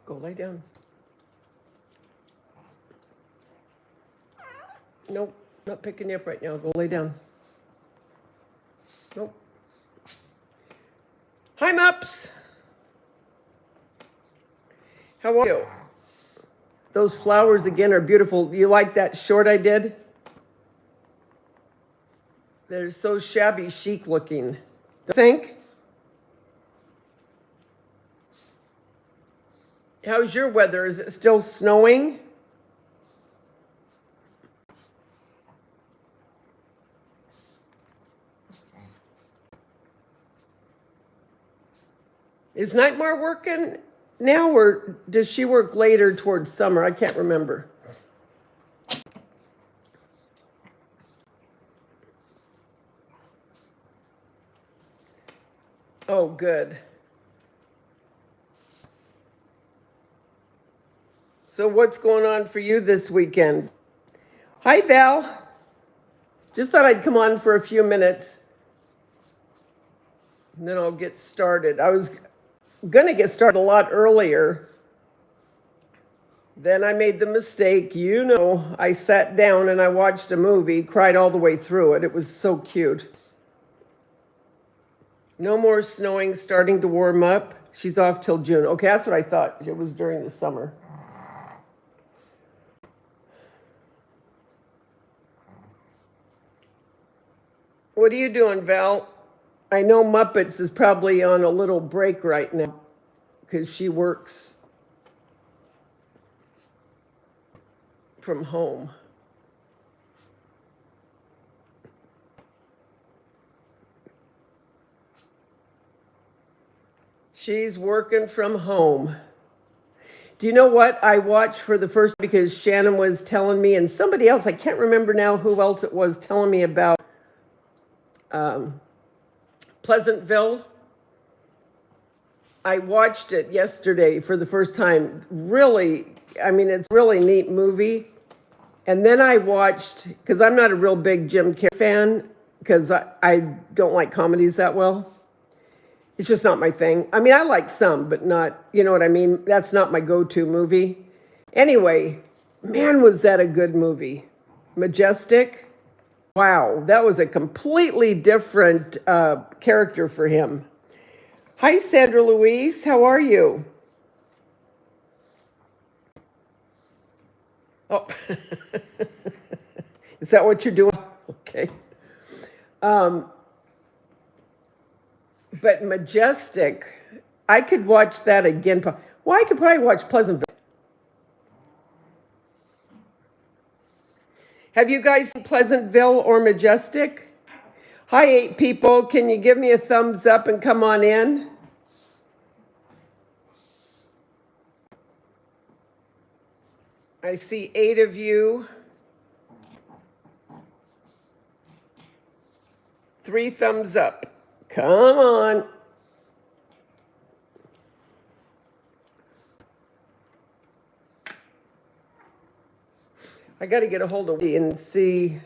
Go lay down. Nope, not picking you up right now. Go lay down. Nope. Hi, Mups. How are you? Those flowers again are beautiful. You like that short I did? They're so shabby chic looking. Don't you think? How's your weather? Is it still snowing? Is Nightmare working now, or does she work later towards summer? I can't remember. Oh, good. So what's going on for you this weekend? Hi, Val. Just thought I'd come on for a few minutes, and then I'll get started. I was going to get started a lot earlier. Then I made the mistake. I sat down and I watched a movie, cried all the way through it. It was so cute. No more snowing, starting to warm up. She's off till June. Okay, that's what I thought. It was during the summer. What are you doing, Val? I know Muppets is probably on a little break right now because she works from home. She's working from home. Do you know what I watched for the first, because Shannon was telling me, and somebody else, I can't remember now who else it was, telling me about Pleasantville. I watched it yesterday for the first time. Really, it's a really neat movie. And then I watched, because I'm not a real big Jim Carrey fan, because I don't like comedies that well. It's just not my thing. I like some, but not, you know what I mean? That's not my go-to movie. Anyway, man, was that a good movie. Majestic. Wow, that was a completely different character for him. Hi, Sandra Louise. How are you? Oh, is that what you're doing? Okay. But Majestic, I could watch that again. Well, I could probably watch Pleasantville. Have you guys seen Pleasantville or Majestic? Hi, 8 people. Can you give me a thumbs up and come on in? I see 8 of you. 3 thumbs up. Come on. I got to get a hold of Wendy and see.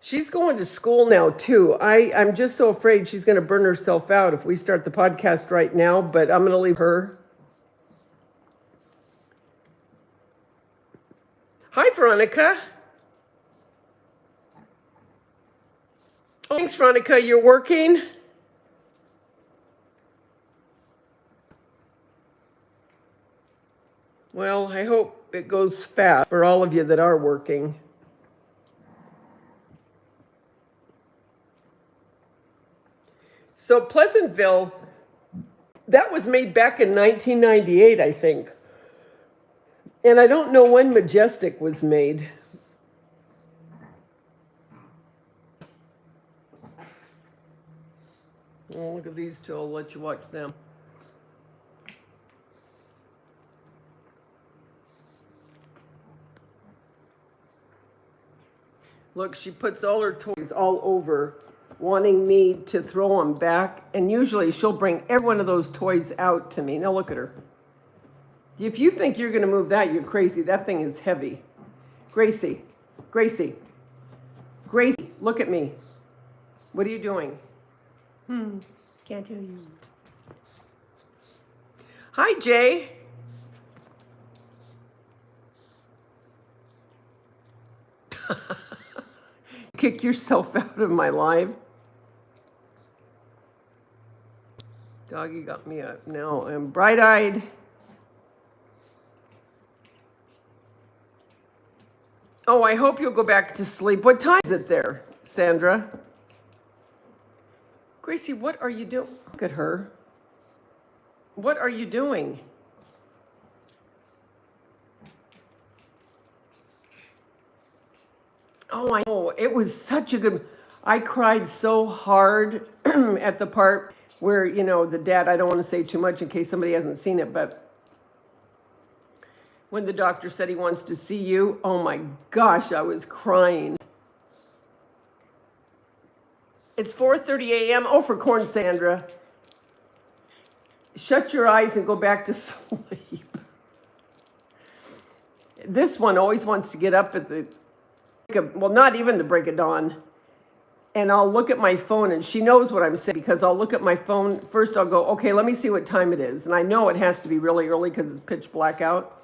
She's going to school now, too. I'm just so afraid she's going to burn herself out if we start the podcast right now, but I'm going to leave her. Hi, Veronica. Oh, thanks, Veronica. You're working? Well, I hope it goes fast for all of you that are working. So Pleasantville, that was made back in 1998, I think. And I don't know when Majestic was made. Oh, look at these two. I'll let you watch them. Look, she puts all her toys all over, wanting me to throw them back. And usually she'll bring every one of those toys out to me. Now look at her. If you think you're going to move that, you're crazy. That thing is heavy. Gracie, Gracie, Gracie, look at me. What are you doing? Can't tell you. Hi, Jay. Kick yourself out of my live. Doggy got me up. Now I'm bright-eyed. Oh, I hope you'll go back to sleep. What time is it there, Sandra? Gracie, what are you doing? Look at her. What are you doing? Oh, I know. It was such a good... I cried so hard at the part where, you know, the dad, I don't want to say too much in case somebody hasn't seen it, but when the doctor said he wants to see you, oh my gosh, I was crying. It's 4:30 a.m. Oh, for corn, Sandra. Shut your eyes and go back to sleep. This one always wants to get up at the, well, not even the break of dawn. And I'll look at my phone, and she knows what I'm saying because I'll look at my phone. First, I'll go, okay, let me see what time it is. And I know it has to be really early because it's pitch black out.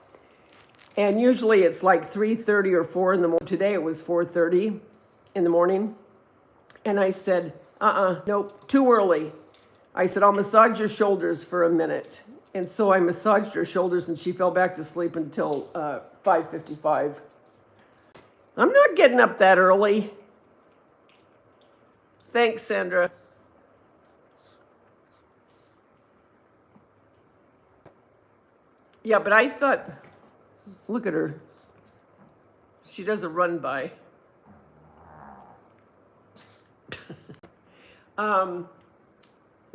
And usually it's like 3:30 or 4 in the morning. Today it was 4:30 in the morning. And I said, nope, too early. I said, I'll massage your shoulders for a minute. And so I massaged her shoulders, and she fell back to sleep until 5:55. I'm not getting up that early. Thanks, Sandra. Yeah, but I thought, look at her. She does a run by.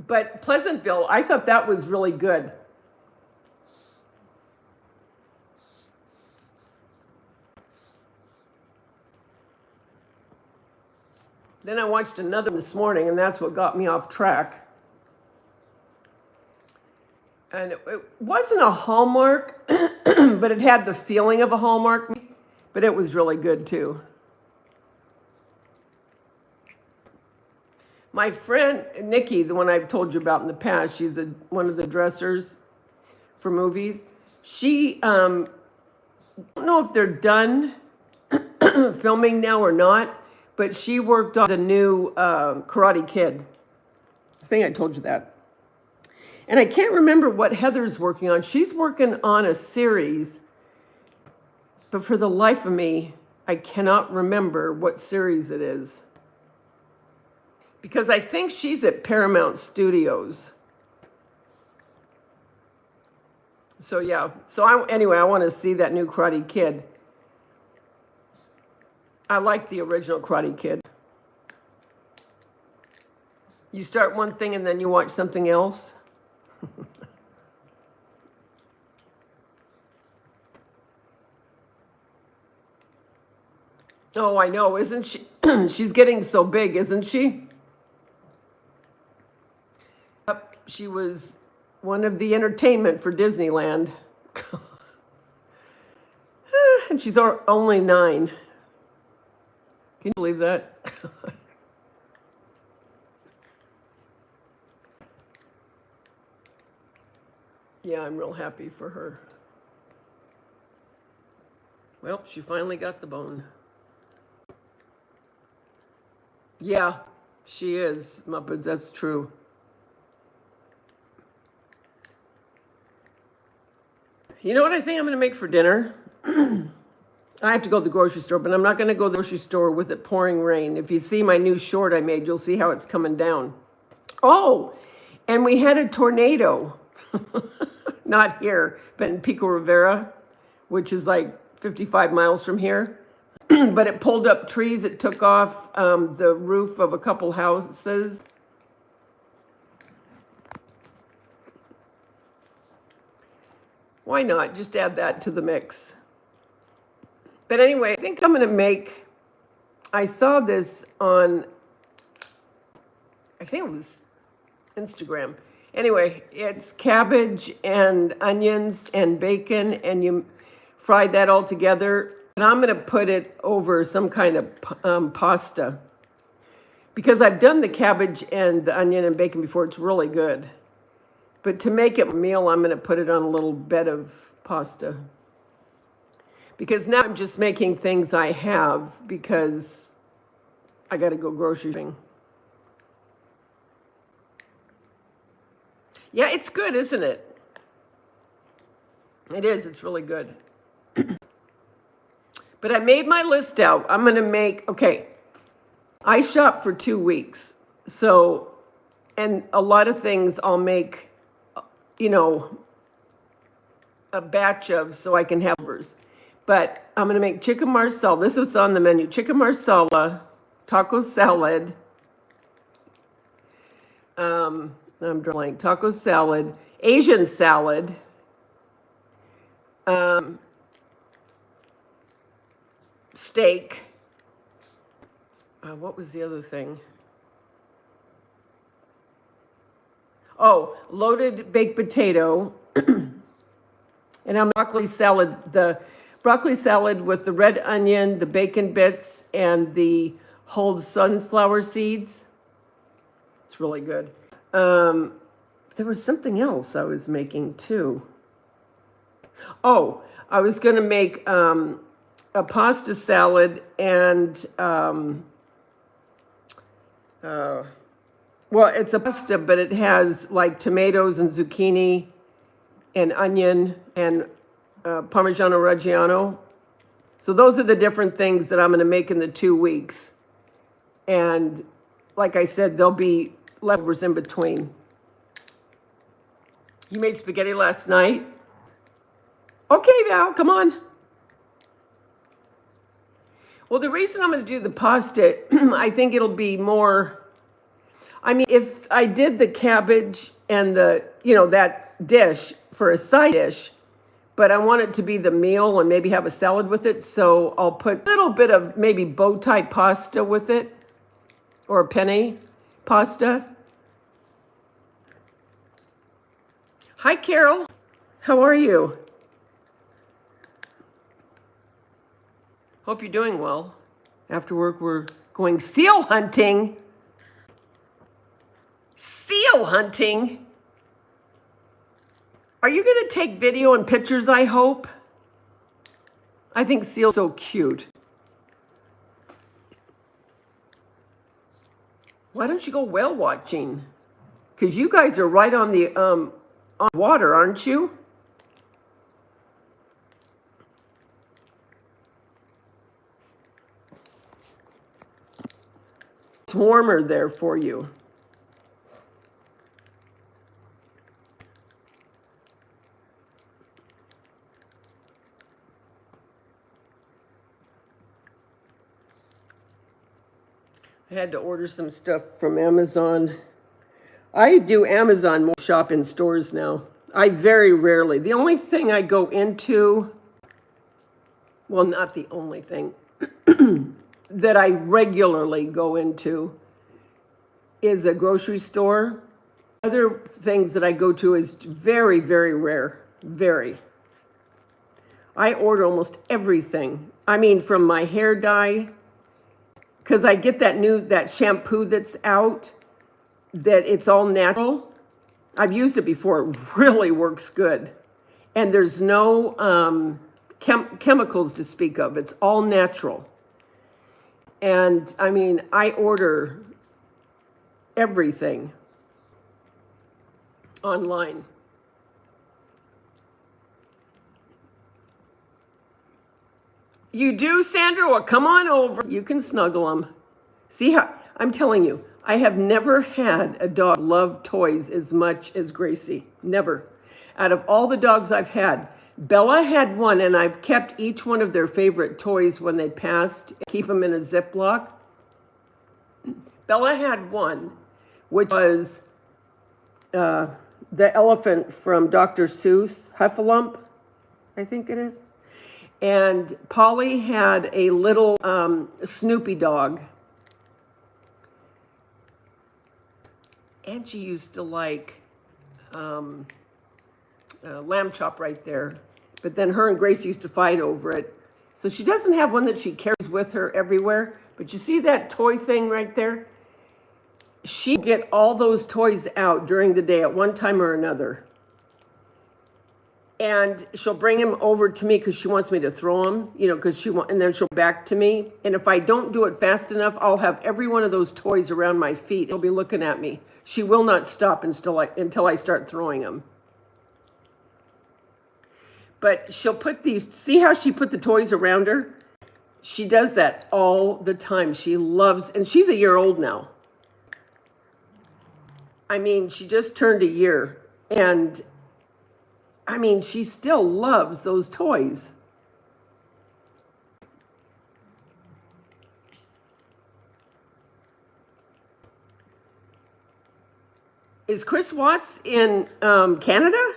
But Pleasantville, I thought that was really good. Then I watched another this morning, and that's what got me off track. And it wasn't a Hallmark, but it had the feeling of a Hallmark, but it was really good too. My friend, Nikki, the one I've told you about in the past, she's one of the dressers for movies. She, I don't know if they're done filming now or not, but she worked on the new Karate Kid. I think I told you that. And I can't remember what Heather's working on. She's working on a series, but for the life of me, I cannot remember what series it is. Because I think she's at Paramount Studios. So yeah, anyway, I want to see that new Karate Kid. I like the original Karate Kid. You start one thing and then you watch something else. Oh, I know, isn't she? She's getting so big, isn't she? Yep, she was one of the entertainment for Disneyland. And she's only 9. Can you believe that? Yeah, I'm real happy for her. Well, she finally got the bone. Yeah, she is, Muppets, that's true. You know what I think I'm going to make for dinner? I have to go to the grocery store, but I'm not going to go to the grocery store with it pouring rain. If you see my new short I made, you'll see how it's coming down. Oh, and we had a tornado. Not here, but in Pico Rivera, which is like 55 miles from here. But it pulled up trees. It took off the roof of a couple houses. Why not? Just add that to the mix. But anyway, I think I'm going to make, I saw this on, I think it was Instagram. Anyway, it's cabbage and onions and bacon, and you fry that all together. And I'm going to put it over some kind of pasta. Because I've done the cabbage and the onion and bacon before. It's really good. But to make it a meal, I'm going to put it on a little bed of pasta. Because now I'm just making things I have because I got to go grocery shopping. Yeah, it's good, isn't it? It is. It's really good. But I made my list out. I'm going to make, okay, I shop for 2 weeks. So, and a lot of things I'll make, you know, a batch of so I can have leftovers. But I'm going to make chicken marsala. This was on the menu. Chicken marsala, taco salad. I'm drawing taco salad, Asian salad. Steak. What was the other thing? Oh, loaded baked potato. And I'm broccoli salad. The broccoli salad with the red onion, the bacon bits, and the whole sunflower seeds. It's really good. There was something else I was making too. Oh, I was going to make a pasta salad and, well, it's a pasta, but it has like tomatoes and zucchini and onion and Parmigiano Reggiano. So those are the different things that I'm going to make in the 2 weeks. And like I said, there'll be leftovers in between. You made spaghetti last night? Okay, Val, come on. Well, the reason I'm going to do the pasta, I think it'll be more, I mean, if I did the cabbage and the, you know, that dish for a side dish, but I want it to be the meal and maybe have a salad with it, so I'll put a little bit of maybe bow tie pasta with it, or a penne pasta. Hi, Carol. How are you? Hope you're doing well. After work, we're going seal hunting. Seal hunting? Are you going to take video and pictures, I hope? I think seals are so cute. Why don't you go whale watching? Because you guys are right on the on water, aren't you? It's warmer there for you. I had to order some stuff from Amazon. I do Amazon more, shop in stores now. I very rarely. The only thing I go into, well, not the only thing, that I regularly go into is a grocery store. Other things that I go to is very, very rare. Very. I order almost everything. I mean, from my hair dye, because I get that shampoo that's out, that it's all natural. I've used it before. It really works good. And there's no chemicals to speak of. It's all natural. And I mean, I order everything online. You do, Sandra? Well, come on over. You can snuggle them. See how, I'm telling you, I have never had a dog love toys as much as Gracie. Never. Out of all the dogs I've had, Bella had one, and I've kept each one of their favorite toys when they passed, keep them in a Ziploc. Bella had one, which was the elephant from Dr. Seuss, Heffalump, I think it is. And Polly had a little Snoopy dog. Angie used to like lamb chop right there. But then her and Grace used to fight over it. So she doesn't have one that she carries with her everywhere. But you see that toy thing right there? she'll get all those toys out during the day at one time or another. And she'll bring them over to me because she wants me to throw them, because and then she'll back to me. And if I don't do it fast enough, I'll have every one of those toys around my feet. She'll be looking at me. She will not stop until I start throwing them. But she'll put see how she put the toys around her? She does that all the time. She loves, and she's a year old now. I mean, she just turned a year, and I mean, she still loves those toys. Is Chris Watts in Canada?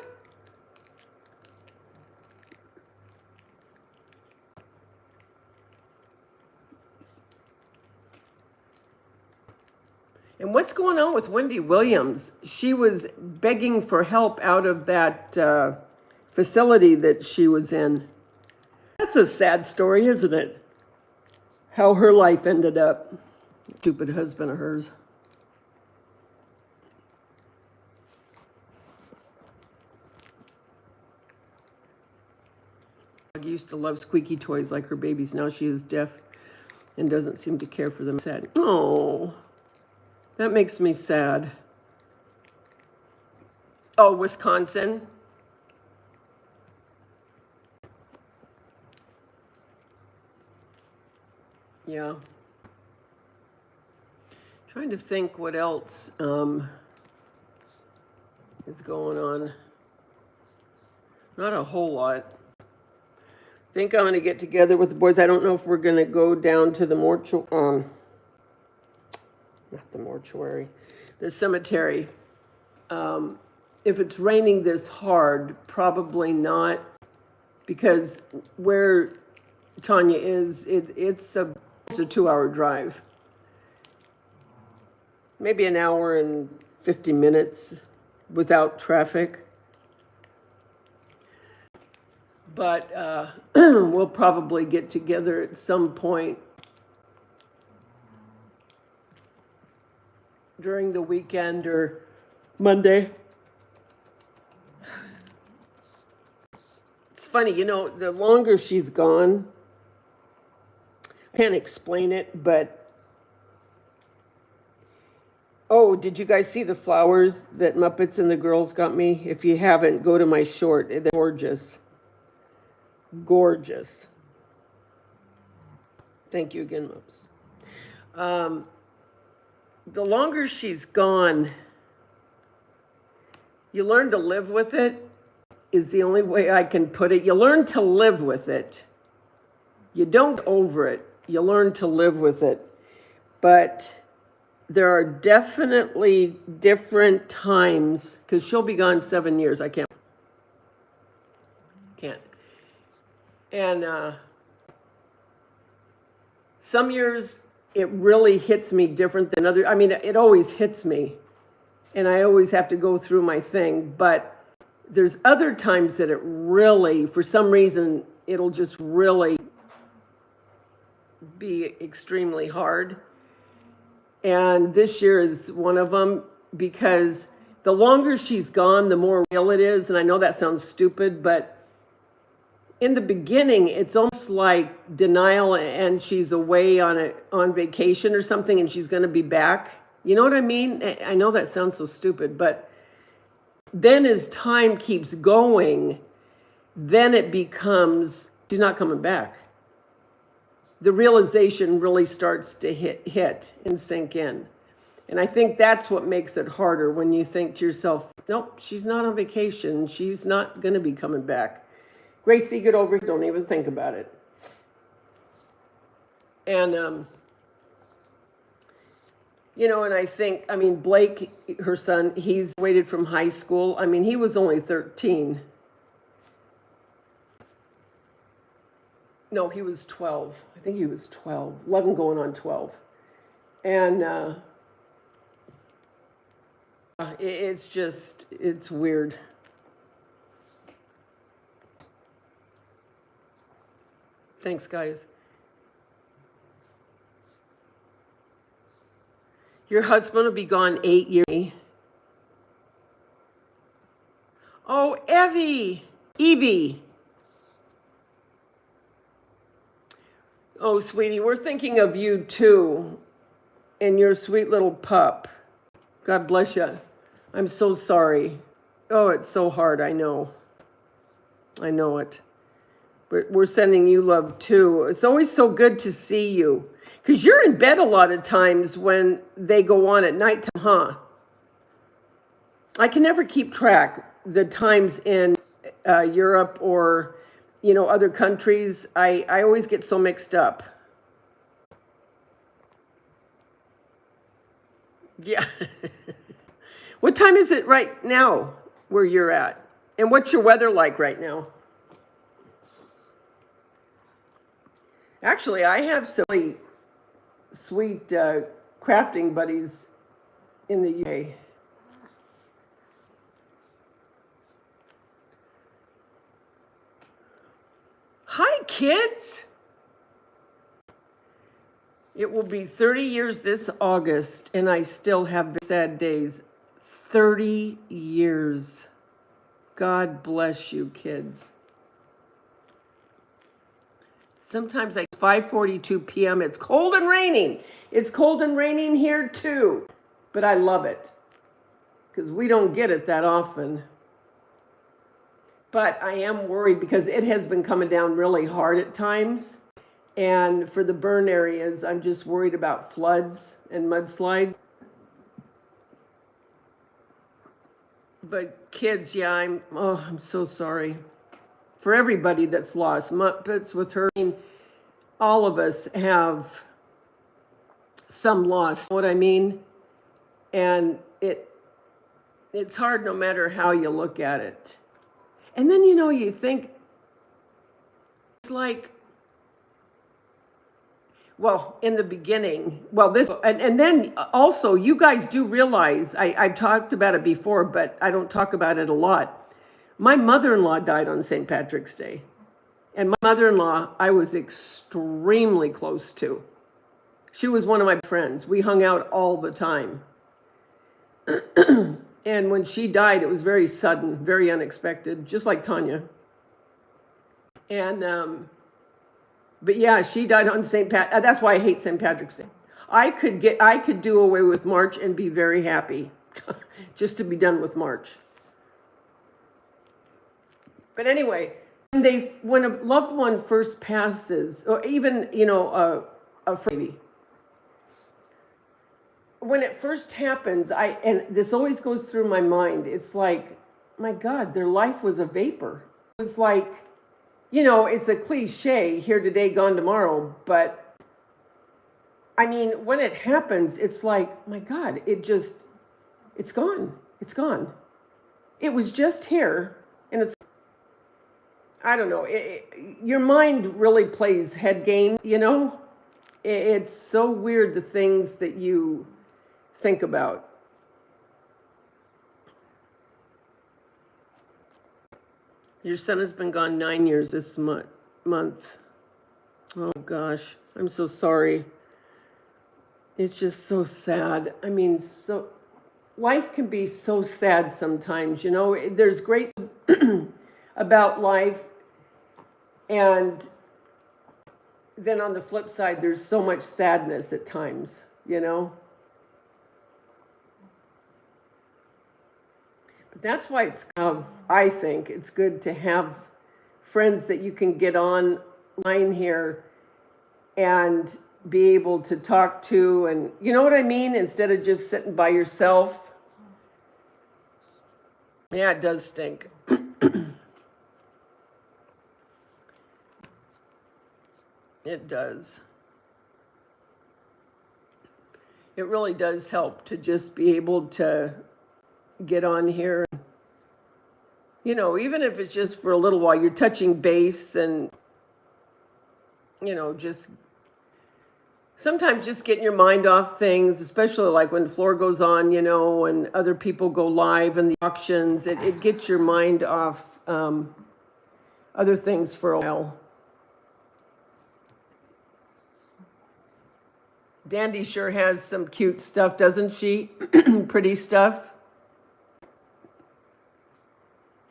And what's going on with Wendy Williams? She was begging for help out of that facility that she was in. That's a sad story, isn't it? How her life ended up. Stupid husband of hers. She used to love squeaky toys like her babies. Now she is deaf and doesn't seem to care for them. Sad. Oh. That makes me sad. Oh, Wisconsin. Yeah. Trying to think what else is going on. Not a whole lot. I think I'm going to get together with the boys. I don't know if we're going to go down to the not the mortuary, the cemetery. If it's raining this hard, probably not, because where Tanya is, it's a 2-hour drive. Maybe an hour and 50 minutes without traffic. But we'll probably get together at some point during the weekend or Monday. It's funny, the longer she's gone, I can't explain it, but oh, did you guys see the flowers that Muppets and the girls got me? If you haven't, go to my short. They're gorgeous. Gorgeous. Thank you again, Mups. The longer she's gone, you learn to live with it, is the only way I can put it. You learn to live with it. You don't over it. You learn to live with it. But there are definitely different times, because she'll be gone 7 years. I can't. And some years it really hits me different than others. I mean, it always hits me, and I always have to go through my thing. But there's other times that it really, for some reason, it'll just really be extremely hard. And this year is one of them, because the longer she's gone, the more real it is. And I know that sounds stupid, but in the beginning, it's almost like denial, and she's away on vacation or something, and she's going to be back. You know what I mean? I know that sounds so stupid, but then as time keeps going, then it becomes, she's not coming back. The realization really starts to hit and sink in. And I think that's what makes it harder, when you think to yourself, nope, she's not on vacation. She's not going to be coming back. Gracie, get over here. Don't even think about it. And, and I think, Blake, her son, he's graduated from high school. He was only 13. No, he was 12. I think he was 12. 11 going on 12. And it's weird. Thanks, guys. Your husband will be gone 8 years. Oh, Evie. Oh, sweetie, we're thinking of you too, and your sweet little pup. God bless you. I'm so sorry. Oh, it's so hard, I know. I know it. But we're sending you love too. It's always so good to see you. Because you're in bed a lot of times when they go on at nighttime, huh? I can never keep track the times in Europe or, other countries. I always get so mixed up. Yeah. What time is it right now where you're at? And what's your weather like right now? Actually, I have some really sweet crafting buddies in the UK. Hi, kids. It will be 30 years this August, and I still have sad days. 30 years. God bless you, kids. Sometimes at 5:42 p.m. it's cold and raining. It's cold and raining here too, but I love it because we don't get it that often. But I am worried because it has been coming down really hard at times. And for the burn areas, I'm just worried about floods and mudslides. But kids, yeah, I'm so sorry for everybody that's lost. Muppets with her, all of us have some loss. You know what I mean? And it's hard no matter how you look at it. And then, you think, it's like, well, in the beginning, and then also, you guys do realize, I've talked about it before, but I don't talk about it a lot. My mother-in-law died on St. Patrick's Day. And my mother-in-law, I was extremely close to. She was one of my friends. We hung out all the time. And when she died, it was very sudden, very unexpected, just like Tanya. And, but yeah, she died on St. Pat. That's why I hate St. Patrick's Day. I could do away with March and be very happy, just to be done with March. But anyway, when a loved one first passes, or even a baby, when it first happens, and this always goes through my mind. It's like, my God, their life was a vapor. It was like, it's a cliche, here today, gone tomorrow. But I mean, when it happens, it's like, my God, it's gone. It's gone. It was just here, and it's, I don't know. Your mind really plays head games, It's so weird, the things that you think about. Your son has been gone 9 years this month. Oh gosh, I'm so sorry. It's just so sad. I mean, life can be so sad sometimes, There's great about life, and then on the flip side, there's so much sadness at times, But that's why I think it's good to have friends that you can get online here and be able to talk to, and you know what I mean? Instead of just sitting by yourself. Yeah, it does stink. It does. It really does help to just be able to get on here. Even if it's just for a little while, you're touching base and, just sometimes just getting your mind off things, especially like when the floor goes on, and other people go live and the auctions, it gets your mind off other things for a while. Dandy sure has some cute stuff, doesn't she? Pretty stuff.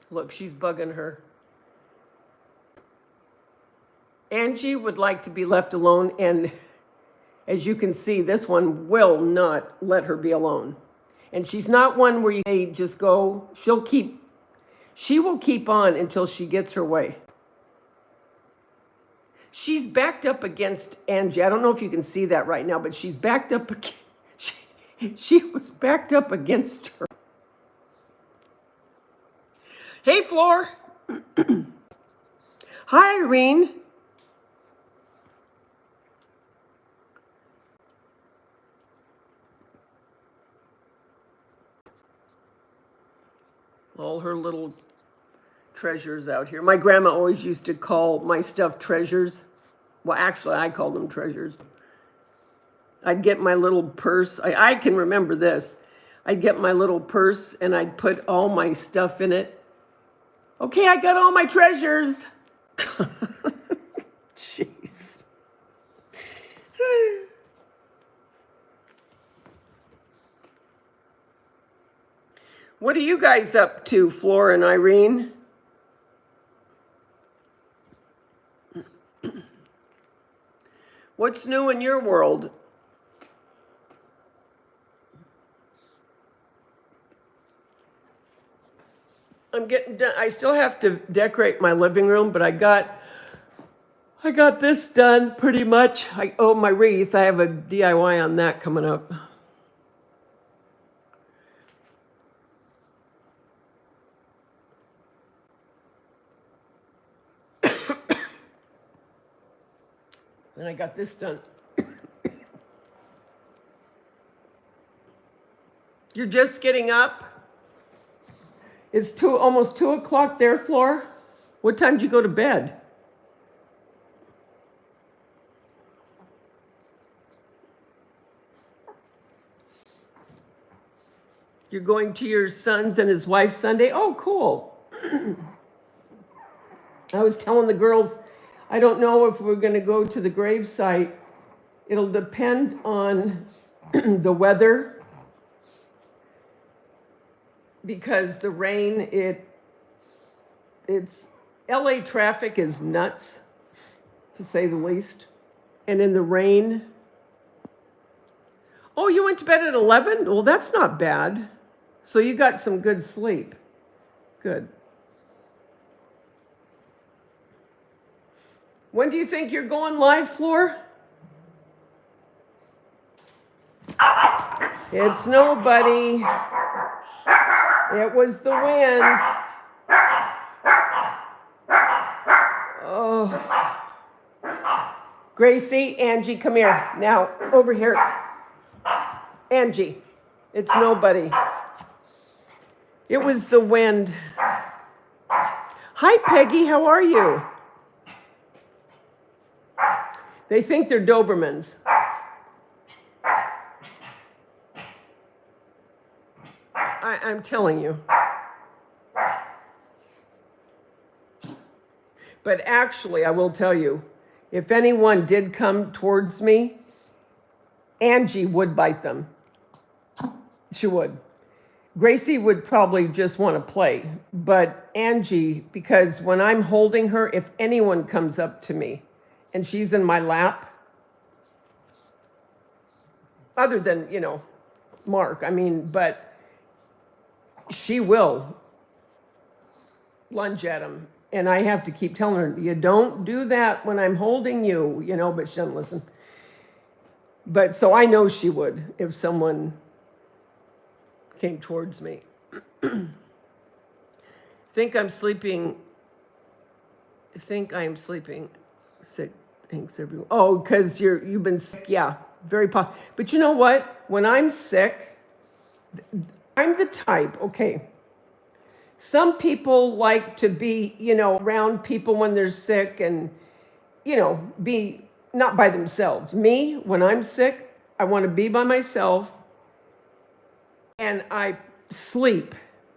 Look, she's bugging her. Angie would like to be left alone, and as you can see, this one will not let her be alone. And she's not one where you say, just go. She will keep on until she gets her way. She's backed up against Angie. I don't know if you can see that right now, but she's backed up. She was backed up against her. Hey, Floor. Hi, Irene. All her little treasures out here. My grandma always used to call my stuff treasures. Well, actually, I called them treasures. I'd get my little purse. I can remember this. I'd get my little purse and I'd put all my stuff in it. Okay, I got all my treasures. Jeez. What are you guys up to, Flora and Irene? What's new in your world? I'm getting done. I still have to decorate my living room, but I got this done pretty much. My wreath. I have a DIY on that coming up. And I got this done. You're just getting up? It's almost 2 o'clock there, Floor. What time did you go to bed? You're going to your son's and his wife's Sunday? Oh, cool. I was telling the girls, I don't know if we're going to go to the gravesite. It'll depend on the weather. Because the rain, it's LA traffic is nuts, to say the least. And in the rain. Oh, you went to bed at 11? Well, that's not bad. So you got some good sleep. Good. When do you think you're going live, Floor? It's nobody. It was the wind. Oh. Gracie, Angie, come here. Now, over here. Angie, it's nobody. It was the wind. Hi, Peggy, how are you? They think they're Dobermans. I'm telling you. But actually, I will tell you, if anyone did come towards me, Angie would bite them. She would. Gracie would probably just want to play. But Angie, because when I'm holding her, if anyone comes up to me and she's in my lap, other than, Mark, but she will lunge at him. And I have to keep telling her, you don't do that when I'm holding you, but she doesn't listen. But so I know she would if someone came towards me. Think I'm sleeping sick. Thanks, everyone. Oh, because you've been sick. Yeah, very positive. But you know what? When I'm sick, I'm the type, okay. Some people like to be, around people when they're sick and, be not by themselves. Me, when I'm sick, I want to be by myself and I sleep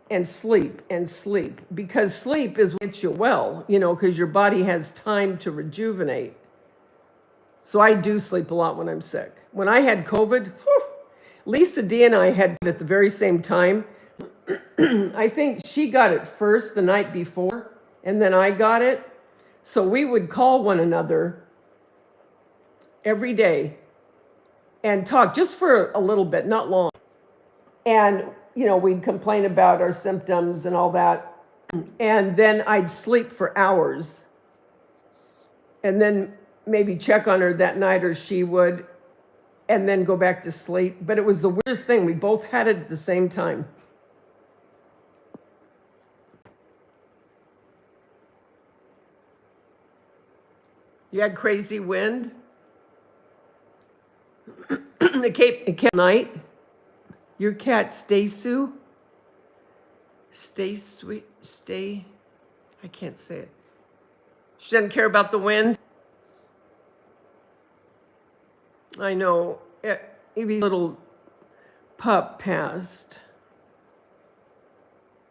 and sleep and sleep because sleep is what gets you well, because your body has time to rejuvenate. So I do sleep a lot when I'm sick. When I had COVID, whew, Lisa D and I had it at the very same time. I think she got it first the night before, and then I got it. So we would call one another every day and talk just for a little bit, not long. And, we'd complain about our symptoms and all that. And then I'd sleep for hours. And then maybe check on her that night, or she would, and then go back to sleep. But it was the weirdest thing. We both had it at the same time. You had crazy wind. The Cape night. Your cat, Stay, I can't say it. She doesn't care about the wind. I know. Evie's little pup passed.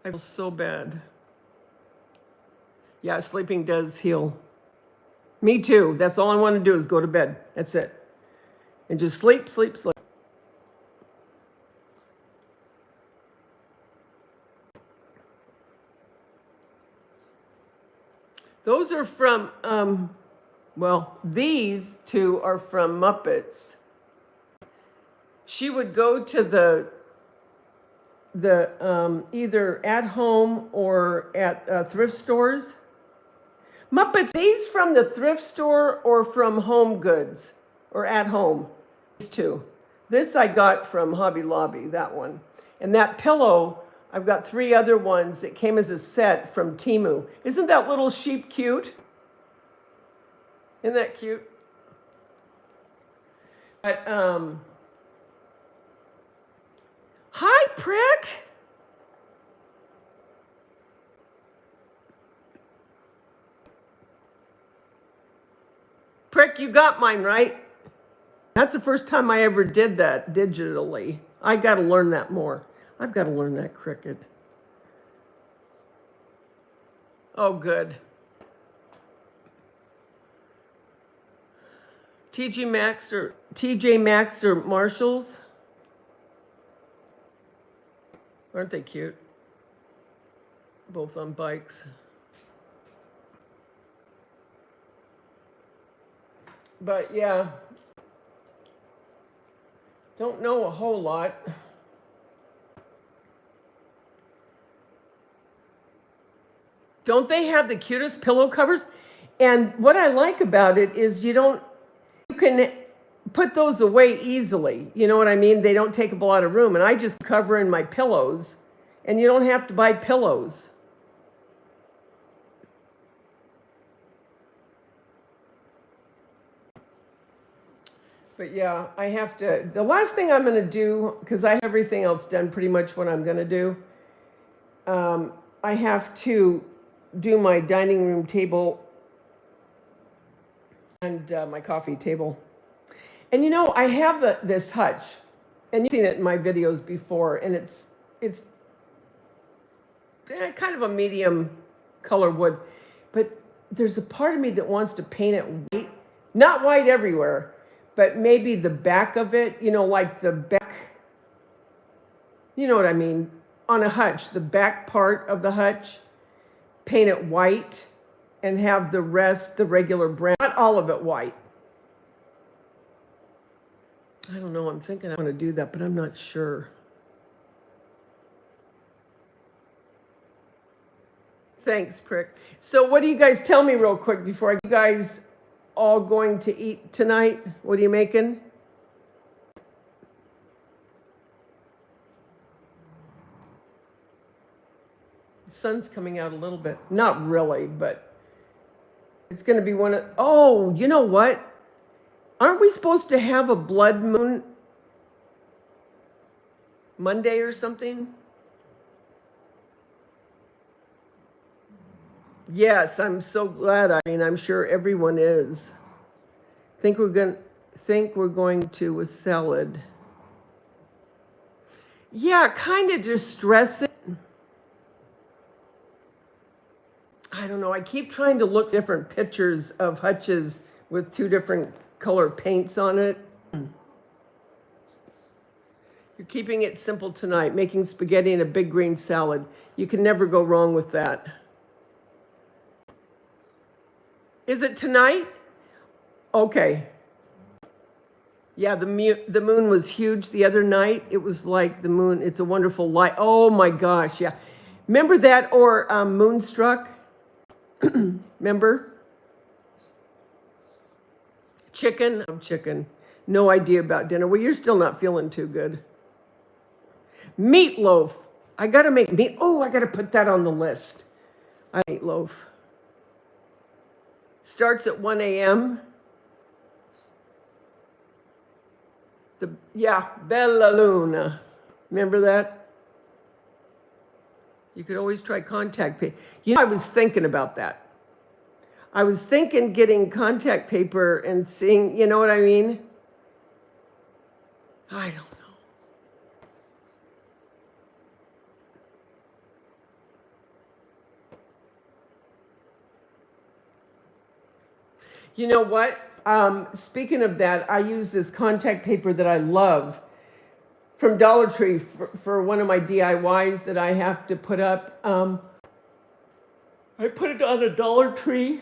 I feel so bad. Yeah, sleeping does heal. Me too. That's all I want to do is go to bed. That's it. And just sleep, sleep, sleep. Those are from, these two are from Muppets. She would go to the either at home or at thrift stores. Muppets, these from the thrift store or from Home Goods or at home. These two. This I got from Hobby Lobby, that one. And that pillow, I've got 3 other ones that came as a set from Temu. Isn't that little sheep cute? Isn't that cute? But, hi, Prick. Prick, you got mine, right? That's the first time I ever did that digitally. I got to learn that more. I've got to learn that cricket. Oh, good. TJ Maxx or Marshalls? Aren't they cute? Both on bikes. But yeah, don't know a whole lot. Don't they have the cutest pillow covers? And what I like about it is you can put those away easily. You know what I mean? They don't take up a lot of room. And I just cover in my pillows, and you don't have to buy pillows. But yeah, I have to, the last thing I'm going to do, because I have everything else done pretty much what I'm going to do, I have to do my dining room table and my coffee table. And I have this hutch, and you've seen it in my videos before, and it's kind of a medium color wood, but there's a part of me that wants to paint it white, not white everywhere, but maybe the back of it, like the back, you know what I mean, on a hutch, the back part of the hutch, paint it white and have the rest the regular brown, not all of it white. I don't know, I'm thinking I want to do that, but I'm not sure. Thanks, Prick. So what do you guys tell me real quick before you guys all going to eat tonight? What are you making? The sun's coming out a little bit. Not really, but it's going to be one of... Oh, you know what? Aren't we supposed to have a blood moon Monday or something? Yes, I'm so glad. I mean, I'm sure everyone is. Think we're going to a salad. Yeah, kind of distressing. I don't know. I keep trying to look different pictures of hutches with 2 different color paints on it. You're keeping it simple tonight, making spaghetti and a big green salad. You can never go wrong with that. Is it tonight? Okay. Yeah, the moon was huge the other night. It was like the moon, it's a wonderful light. Oh my gosh, yeah. Remember that, or Moonstruck? Remember? Chicken? Oh, chicken. No idea about dinner. Well, you're still not feeling too good. Meatloaf. I got to make meat. Oh, I got to put that on the list. Meatloaf. Starts at 1 a.m. Bella Luna. Remember that? You could always try contact paper. You know, I was thinking about that. I was thinking getting contact paper and seeing, you know what I mean? I don't know. You know what? Speaking of that, I use this contact paper that I love from Dollar Tree for one of my DIYs that I have to put up. I put it on a Dollar Tree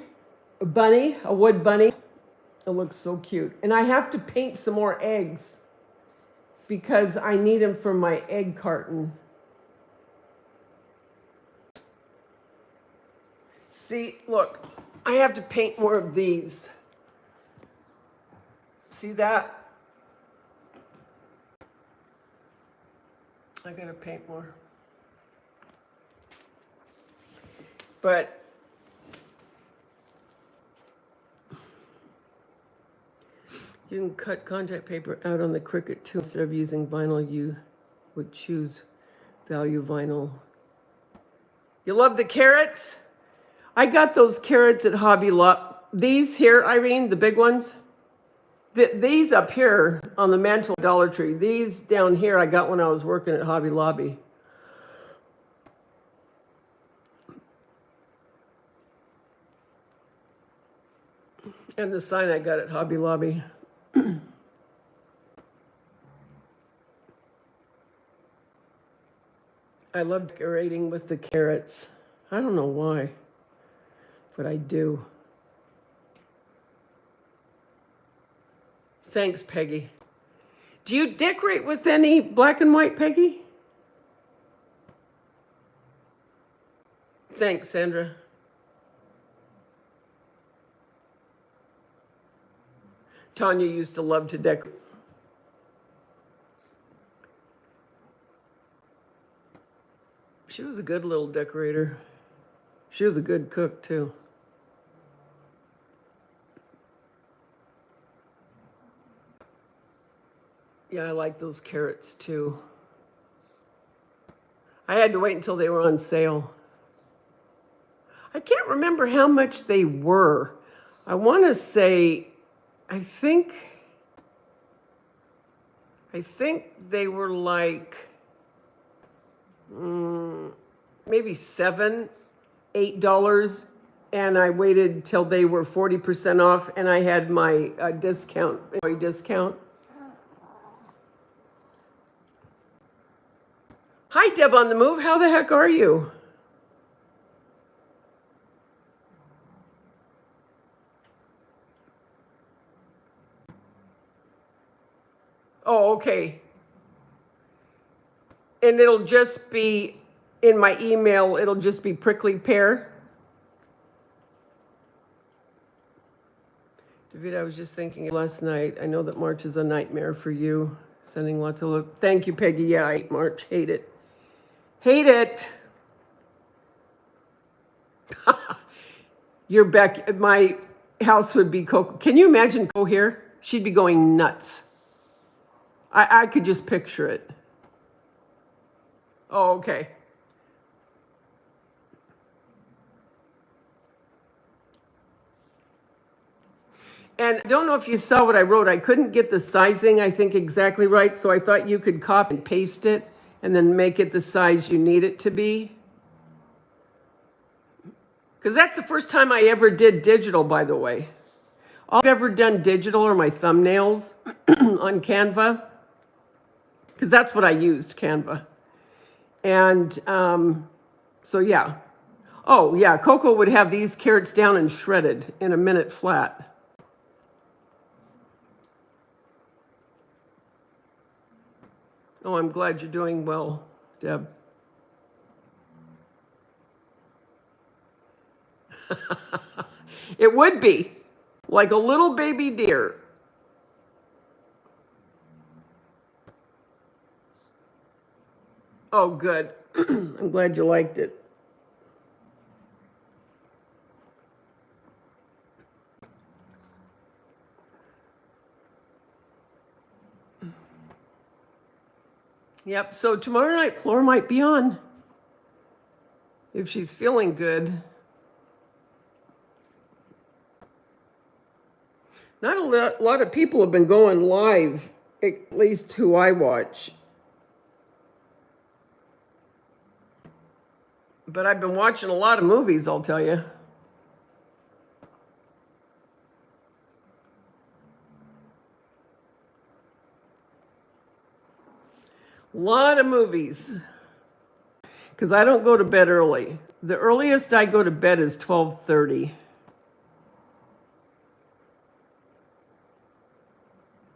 bunny, a wood bunny. It looks so cute. And I have to paint some more eggs because I need them for my egg carton. See, look, I have to paint more of these. See that? I gotta paint more. But you can cut contact paper out on the Cricut too. Instead of using vinyl, you would choose value vinyl. You love the carrots? I got those carrots at Hobby Lobby. These here, Irene, the big ones. These up here on the mantle, Dollar Tree. These down here, I got when I was working at Hobby Lobby. And the sign I got at Hobby Lobby. I love decorating with the carrots. I don't know why, but I do. Thanks, Peggy. Do you decorate with any black and white, Peggy? Thanks, Sandra. Tanya used to love to decorate. She was a good little decorator. She was a good cook, too. Yeah, I like those carrots, too. I had to wait until they were on sale. I can't remember how much they were. I want to say, I think they were like maybe $7, $8, and I waited till they were 40% off, and I had my discount. Hi, Deb on the Move. How the heck are you? Oh, okay. And it'll just be in my email, it'll just be prickly pear. Daveda, I was just thinking last night. I know that March is a nightmare for you. Sending lots of love. Thank you, Peggy. Yeah, I hate March. Hate it. Hate it. You're back. My house would be Coco. Can you imagine Coco here? She'd be going nuts. I could just picture it. Oh, okay. And I don't know if you saw what I wrote. I couldn't get the sizing, I think, exactly right. So I thought you could copy and paste it and then make it the size you need it to be. Because that's the first time I ever did digital, by the way. All I've ever done digital are my thumbnails on Canva, because that's what I used, Canva. And so, yeah. Oh, yeah, Coco would have these carrots down and shredded in a minute flat. Oh, I'm glad you're doing well, Deb. It would be like a little baby deer. Oh, good. I'm glad you liked it. Yep, so tomorrow night, Flora might be on if she's feeling good. Not a lot of people have been going live, at least who I watch. But I've been watching a lot of movies, I'll tell you. A lot of movies. Because I don't go to bed early. The earliest I go to bed is 12:30.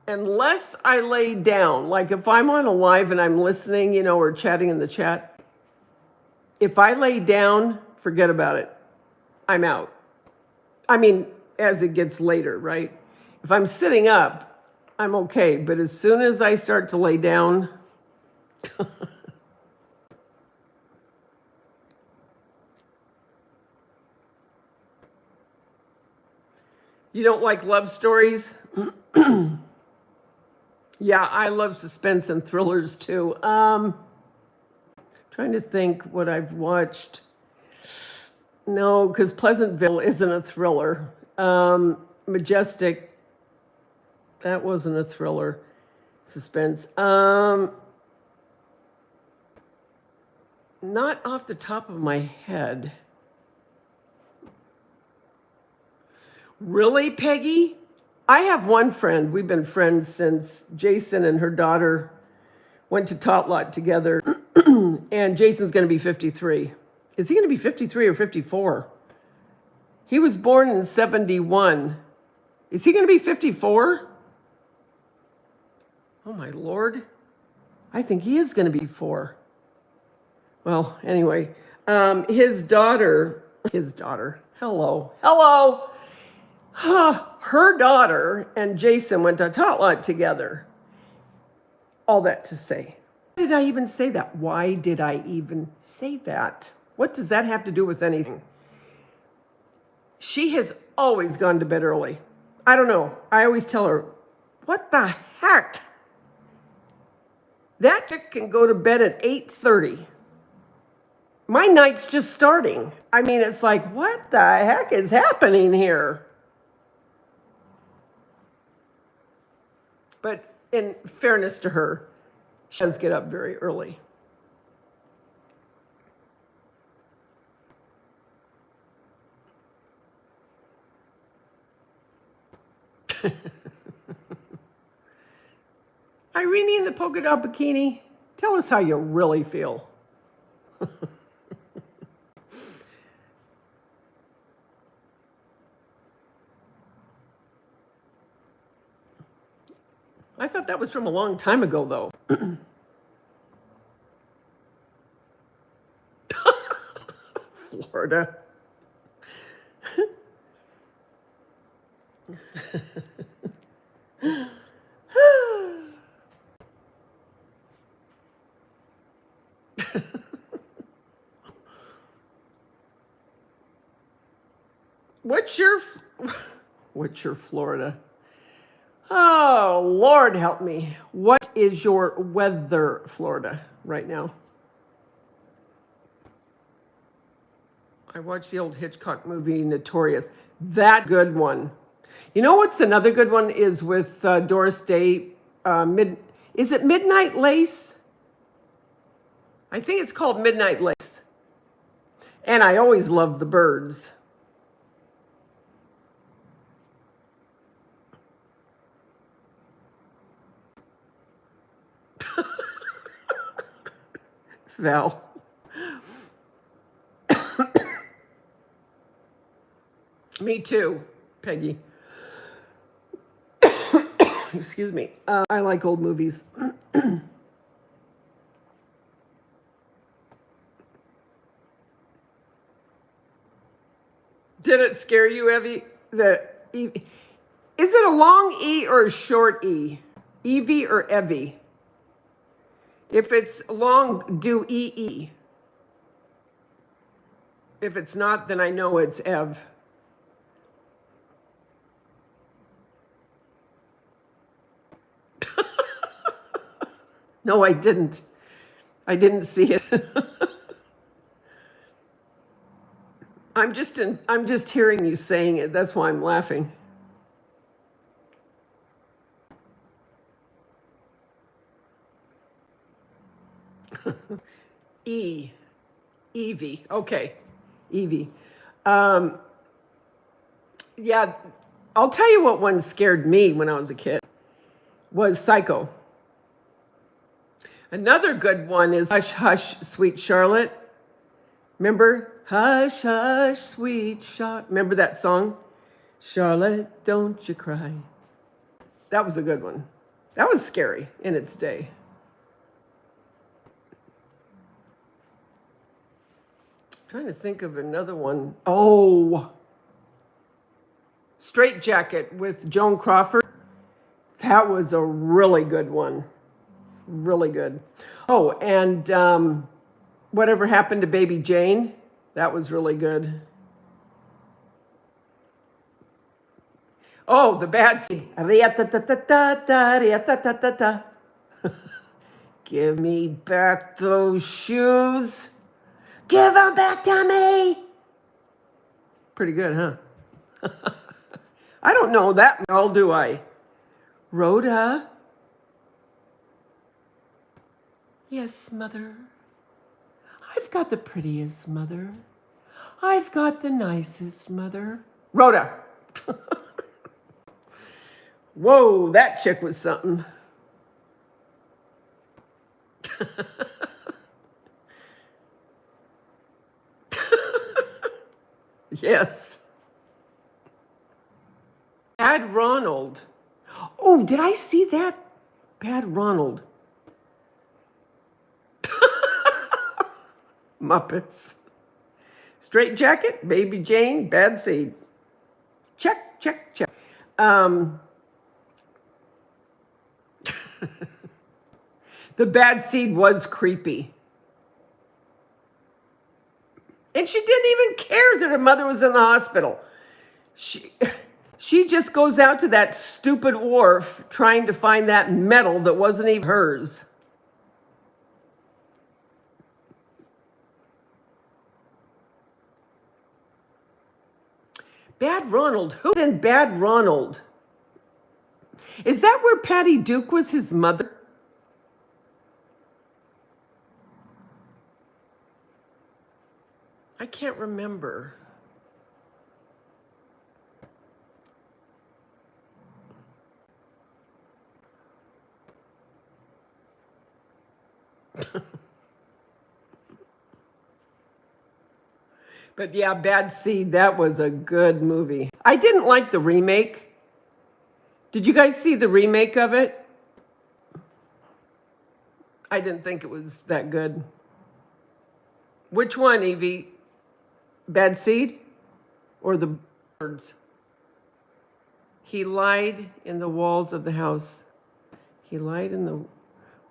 Unless I lay down, like if I'm on a live and I'm listening, you know, or chatting in the chat, if I lay down, forget about it. I'm out. I mean, as it gets later, right? If I'm sitting up, I'm okay. But as soon as I start to lay down, you don't like love stories? Yeah, I love suspense and thrillers too. Trying to think what I've watched. No, because Pleasantville isn't a thriller. Majestic, that wasn't a thriller. Suspense. Not off the top of my head. Really, Peggy? I have one friend. We've been friends since Jason and her daughter went to Tot Lot together. And Jason's going to be 53. Is he going to be 53 or 54? He was born in 71. Is he going to be 54? Oh, my Lord. I think he is going to be 4. Well, anyway, his daughter, hello, her daughter and Jason went to Tot Lot together. All that to say. Why did I even say that? Why did I even say that? What does that have to do with anything? She has always gone to bed early. I don't know. I always tell her, what the heck? That chick can go to bed at 8:30. My night's just starting. I mean, it's like, what the heck is happening here? But in fairness to her, she does get up very early. Irene in the polka dot bikini, tell us how you really feel. I thought that was from a long time ago, though. Florida. What's your Florida? Oh, Lord help me. What is your weather, Florida, right now? I watched the old Hitchcock movie, Notorious. That good one. You know what's another good one is with Doris Day. Is it Midnight Lace? I think it's called Midnight Lace. And I always love the birds. Val. Me too, Peggy. Excuse me. I like old movies. Did it scare you, Evie? Is it a long E or a short E? Evie or Evie? If it's long, do EE. If it's not, then I know it's Ev. No, I didn't. I didn't see it. I'm just hearing you saying it. That's why I'm laughing. Evie. Okay. Evie. Yeah, I'll tell you what one scared me when I was a kid was Psycho. Another good one is Hush, Hush, Sweet Charlotte. Remember? Hush, hush, sweet Charlotte. Remember that song? Charlotte, don't you cry. That was a good one. That was scary in its day. I'm trying to think of another one. Oh, Straight Jacket with Joan Crawford. That was a really good one. Really good. Oh, and Whatever Happened to Baby Jane. That was really good. Oh, The Bad Seed. Give me back those shoes. Give them back to me. Pretty good, huh? I don't know that well, do I? Rhoda? Yes, mother. I've got the prettiest mother. I've got the nicest mother. Rhoda. Whoa, that chick was something. Yes. Bad Ronald. Oh, did I see that? Bad Ronald. Muppets. Straight Jacket, Baby Jane, Bad Seed. Check, check, check. The Bad Seed was creepy. And she didn't even care that her mother was in the hospital. She just goes out to that stupid wharf trying to find that medal that wasn't even hers. Bad Ronald. Who's in Bad Ronald? Is that where Patty Duke was his mother? I can't remember. But yeah, Bad Seed, that was a good movie. I didn't like the remake. Did you guys see the remake of it? I didn't think it was that good. Which one, Evie? Bad Seed or the birds? He lied in the walls of the house. He lied in the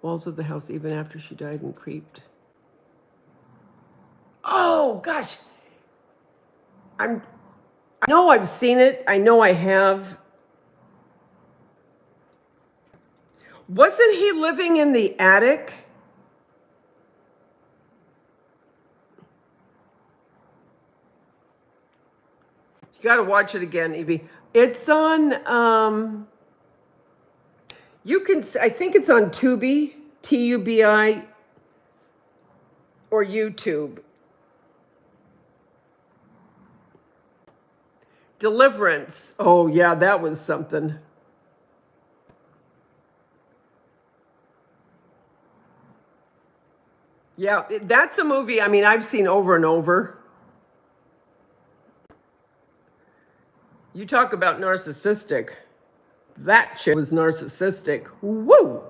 walls of the house even after she died and creeped. Oh, gosh. I know I've seen it. I know I have. Wasn't he living in the attic? You got to watch it again, Evie. It's on, I think it's on Tubi, Tubi, or YouTube. Deliverance. Oh, yeah, that was something. Yeah, that's a movie, I mean, I've seen over and over. You talk about narcissistic. That chick was narcissistic. Woo!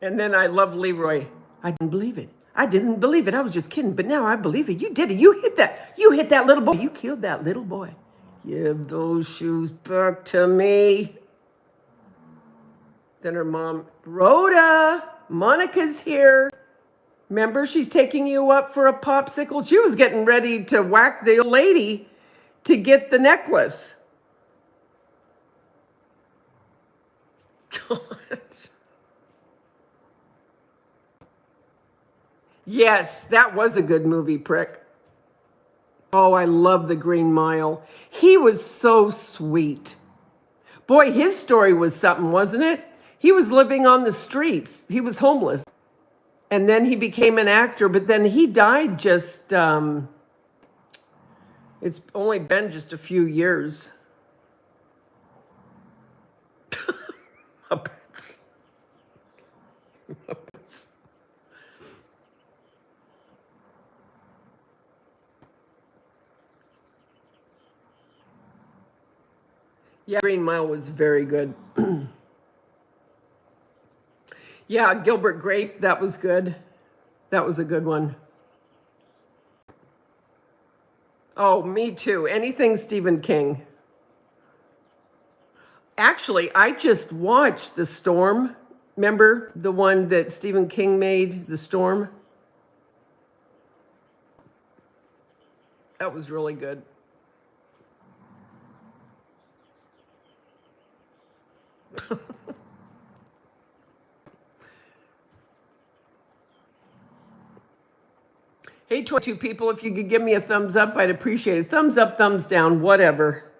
And then I love Leroy. I didn't believe it. I didn't believe it. I was just kidding. But now I believe it. You did it. You hit that. You hit that little boy. You killed that little boy. Give those shoes back to me. Then her mom, Rhoda, Monica's here. Remember, she's taking you up for a popsicle. She was getting ready to whack the old lady to get the necklace. God. Yes, that was a good movie, prick. Oh, I love The Green Mile. He was so sweet. Boy, his story was something, wasn't it? He was living on the streets. He was homeless. And then he became an actor, but then he died just, it's only been just a few years. Muppets. Muppets. Yeah, Green Mile was very good. Yeah, Gilbert Grape, that was good. That was a good one. Oh, me too. Anything Stephen King. Actually, I just watched The Storm. Remember the one that Stephen King made, The Storm? That was really good. Hey, 22 people, if you could give me a thumbs up, I'd appreciate it. Thumbs up, thumbs down, whatever.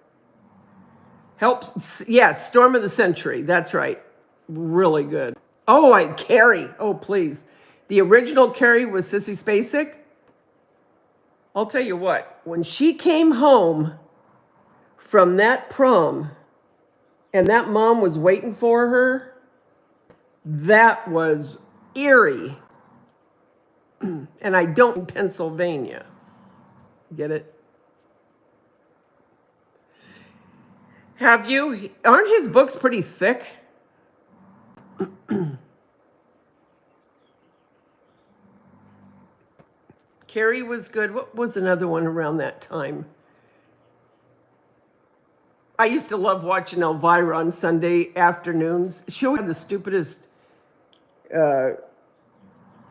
Helps. Yes, Storm of the Century. That's right. Really good. Oh, Carrie. Oh, please. The original Carrie was Sissy Spacek. I'll tell you what, when she came home from that prom and that mom was waiting for her, that was eerie. And I don't in Pennsylvania. Get it? Have you? Aren't his books pretty thick? Carrie was good. What was another one around that time? I used to love watching Elvira on Sunday afternoons. She always had the stupidest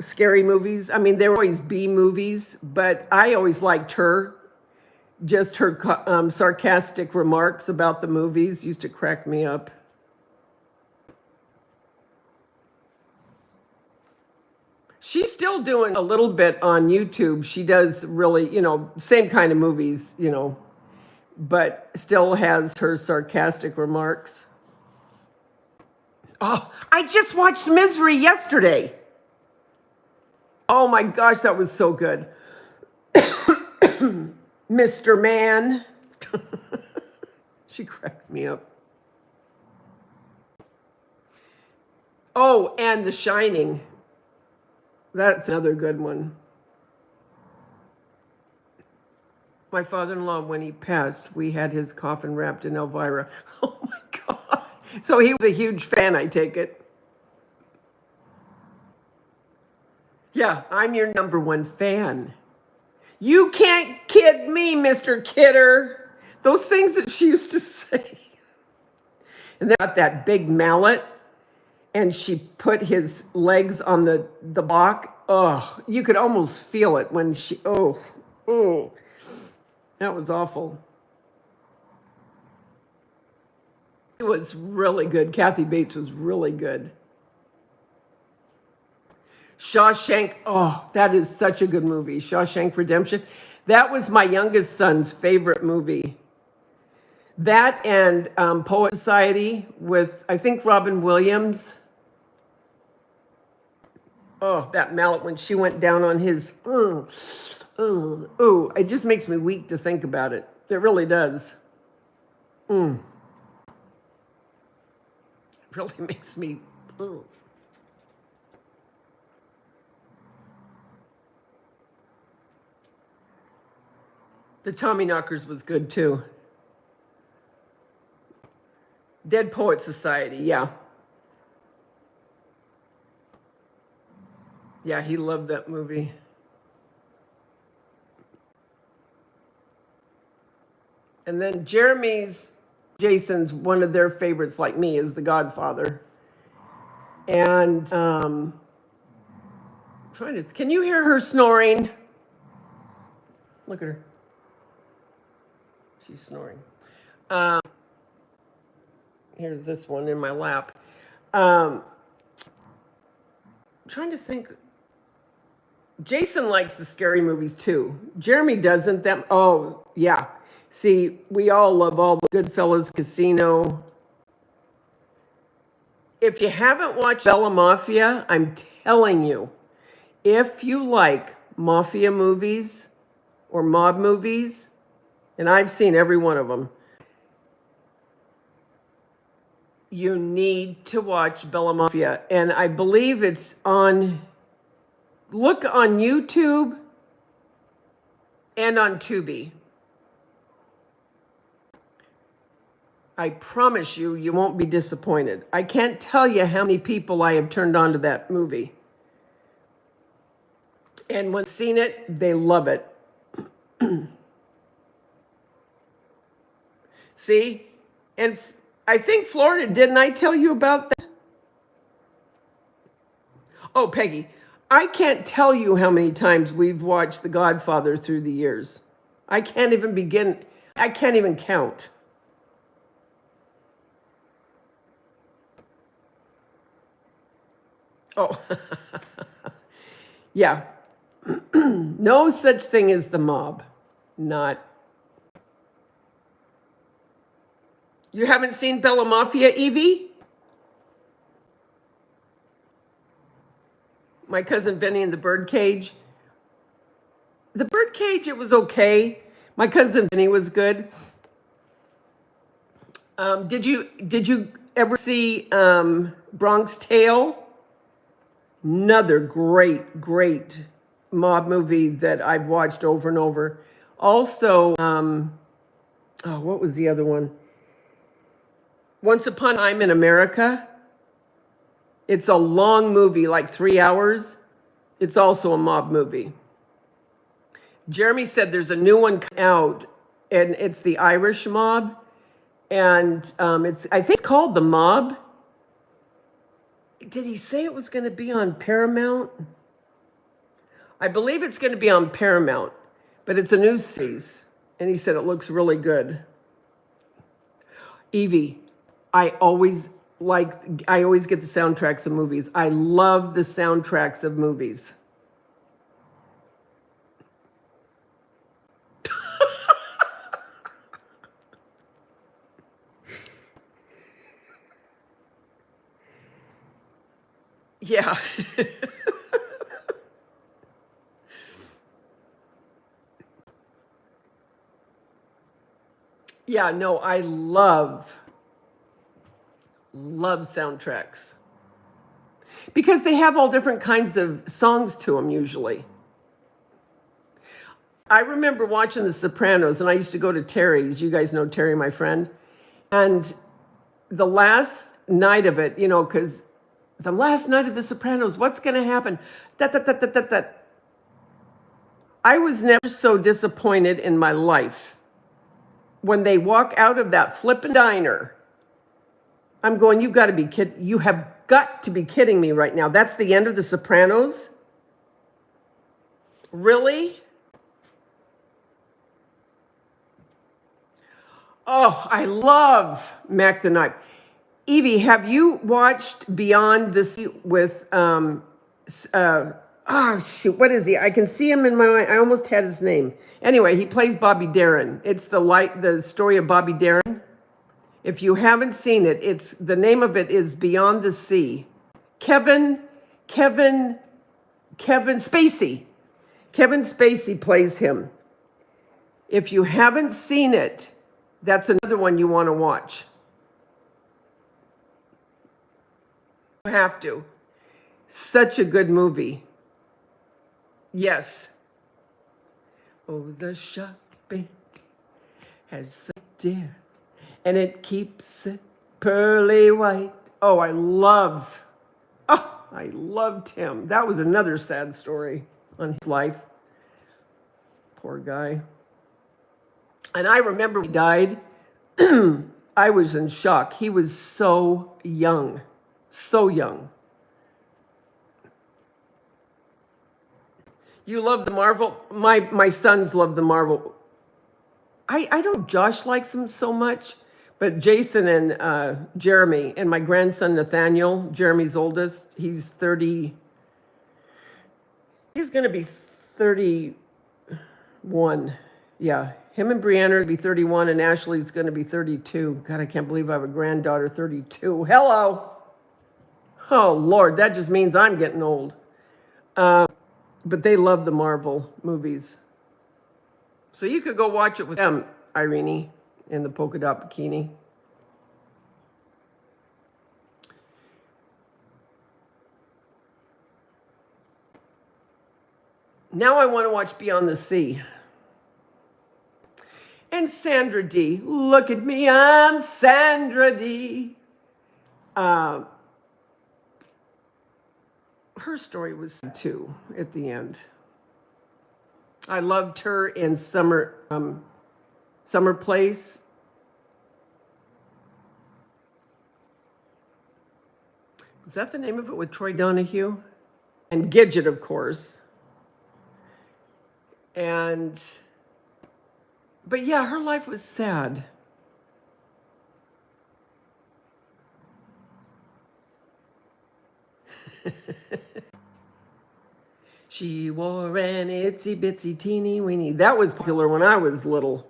scary movies. I mean, they were always B movies, but I always liked her. Just her sarcastic remarks about the movies used to crack me up. She's still doing a little bit on YouTube. She does really, same kind of movies, but still has her sarcastic remarks. Oh, I just watched Misery yesterday. Oh my gosh, that was so good. Mr. Man. She cracked me up. Oh, and The Shining. That's another good one. My father-in-law, when he passed, we had his coffin wrapped in Elvira. Oh my God. So he was a huge fan, I take it. Yeah, I'm your number one fan. You can't kid me, Mr. Kidder. Those things that she used to say. And then got that big mallet, and she put his legs on the block. Oh, you could almost feel it when she, oh, that was awful. It was really good. Kathy Bates was really good. Shawshank, oh, that is such a good movie. Shawshank Redemption. That was my youngest son's favorite movie. That and Poet Society with, I think, Robin Williams. Oh, that mallet when she went down on his, it just makes me weak to think about it. It really does. really makes me, ugh. The Tommyknockers was good too. Dead Poet Society, yeah. Yeah, he loved that movie. And then Jason's one of their favorites, like me, is The Godfather. And can you hear her snoring? Look at her. She's snoring. Here's this one in my lap. I'm trying to think. Jason likes the scary movies too. Jeremy doesn't. Oh, yeah. See, we all love all the Goodfellas, Casino. If you haven't watched Bella Mafia, I'm telling you, if you like mafia movies or mob movies, and I've seen every one of them, you need to watch Bella Mafia. And I believe it's look on YouTube and on Tubi. I promise you, you won't be disappointed. I can't tell you how many people I have turned on to that movie. And when seen it, they love it. See? And I think Florida, didn't I tell you about that? Oh, Peggy, I can't tell you how many times we've watched The Godfather through the years. I can't even count. Oh, yeah. No such thing as the mob. Not. You haven't seen Bella Mafia, Evie? My cousin Benny in the Birdcage. The Birdcage, it was okay. My cousin Benny was good. Did you ever see Bronx Tale? Another great mob movie that I've watched over and over. Also, what was the other one? Once Upon a Time in America. It's a long movie, like 3 hours. It's also a mob movie. Jeremy said there's a new one out, and it's the Irish mob. And I think it's called The Mob. Did he say it was going to be on Paramount? I believe it's going to be on Paramount, but it's a new series. And he said it looks really good. Evie, I always get the soundtracks of movies. I love the soundtracks of movies. Yeah. Yeah, no, I love soundtracks. Because they have all different kinds of songs to them usually. I remember watching The Sopranos, and I used to go to Terry's. You guys know Terry, my friend. And the last night of it, because the last night of The Sopranos, what's going to happen? I was never so disappointed in my life. When they walk out of that flippin' diner, I'm going, you have got to be kidding me right now. That's the end of The Sopranos? Really? Oh, I love Mac the Knife. Evie, have you watched Beyond the Sea with, what is he? I can see him in my mind. I almost had his name. Anyway, he plays Bobby Darin. It's the story of Bobby Darin. If you haven't seen it, the name of it is Beyond the Sea. Kevin Spacey. Kevin Spacey plays him. If you haven't seen it, that's another one you want to watch. You have to. Such a good movie. Yes. Oh, the shopping has a dear, and it keeps it pearly white. Oh, I loved him. That was another sad story on his life. Poor guy. And I remember when he died, I was in shock. He was so young. So young. You love the Marvel? My sons love the Marvel. I don't, Josh likes them so much, but Jason and Jeremy and my grandson Nathaniel, Jeremy's oldest, he's 30. He's going to be 31. Yeah, him and Brianna will be 31, and Ashley's going to be 32. God, I can't believe I have a granddaughter 32. Hello. Oh, Lord, that just means I'm getting old. But they love the Marvel movies. So you could go watch it with them, Irene, in the polka dot bikini. Now I want to watch Beyond the Sea. And Sandra Dee. Look at me, I'm Sandra Dee. Her story was sad too at the end. I loved her in Summer Place. Is that the name of it with Troy Donahue? And Gidget, of course. But yeah, her life was sad. She wore an itsy bitsy teeny weeny. That was popular when I was little.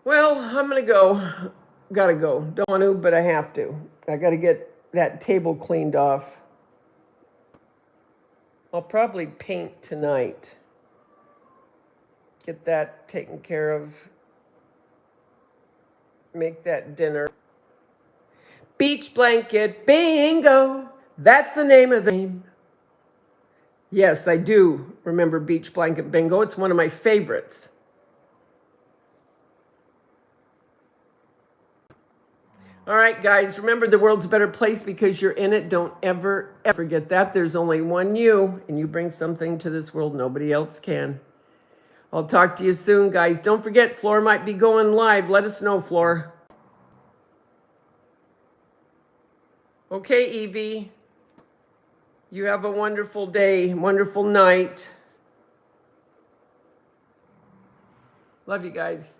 Well, I'm gonna go. Gotta go. Don't want to, but I have to. I gotta get that table cleaned off. I'll probably paint tonight. Get that taken care of. Make that dinner. Beach blanket bingo. That's the name of the game. Yes, I do remember beach blanket bingo. It's one of my favorites. All right, guys, remember the world's a better place because you're in it. Don't ever forget that. There's only one you, and you bring something to this world nobody else can. I'll talk to you soon, guys. Don't forget, Floor might be going live. Let us know, Floor. Okay, Evie. You have a wonderful day, wonderful night. Love you guys.